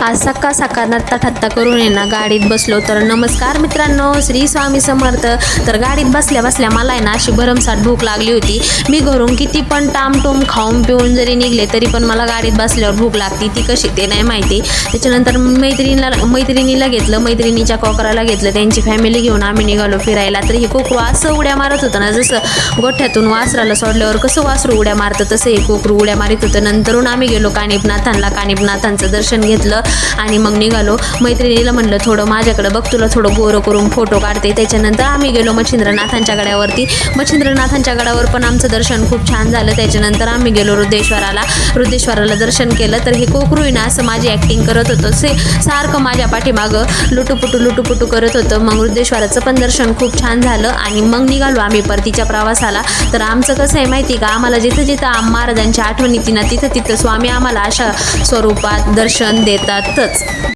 आज सकाळ सकाळ नत्ता ठत्ता करून आहे ना गाडीत बसलो. तर नमस्कार मित्रांनो, श्री स्वामी समर्थ. तर गाडीत बसल्या बसल्या मला आहे ना अशी भरमसाठ भूक लागली होती. मी घरून किती पण टामटूम खाऊन पिऊन जरी निघले तरी पण मला गाडीत बसल्यावर भूक लागती. ती कशी ते नाही माहिती. त्याच्यानंतर मैत्रिणीला घेतलं, मैत्रिणीच्या कोकराला घेतलं, त्यांची फॅमिली घेऊन आम्ही निघालो फिरायला. तर हे कोकरू असं उड्या मारत होतं ना, जसं गोठ्यातून वासराला सोडल्यावर कसं वासरू उड्या मारतं तसं हे कोकरू उड्या मारित होतं. नंतरून आम्ही गेलो कानिपनाथांना, कानिपनाथांचं दर्शन घेतलं आणि मग निघालो. मैत्रिणीला म्हणलं थोडं माझ्याकडे बघ, तुला थोडं गोरं करून फोटो काढते. त्याच्यानंतर आम्ही गेलो मच्छिंद्रनाथांच्या गडावरती. मच्छिंद्रनाथांच्या गडावर पण आमचं दर्शन खूप छान झालं. त्याच्यानंतर आम्ही गेलो रुद्रेश्वराला दर्शन केलं. तर हे कोकरू ना असं माझी ॲक्टिंग करत होतं, सारखं माझ्या पाठीमागं लुटूपुटू करत होतं. मग रुद्रेश्वराचं पण दर्शन खूप छान झालं आणि मग निघालो आम्ही परतीच्या प्रवासाला. तर आमचं कसं आहे माहिती का, आम्हाला जिथं जिथं महाराजांच्या आठवण येते ना तिथं स्वामी आम्हाला अशा स्वरूपात दर्शन देतातच.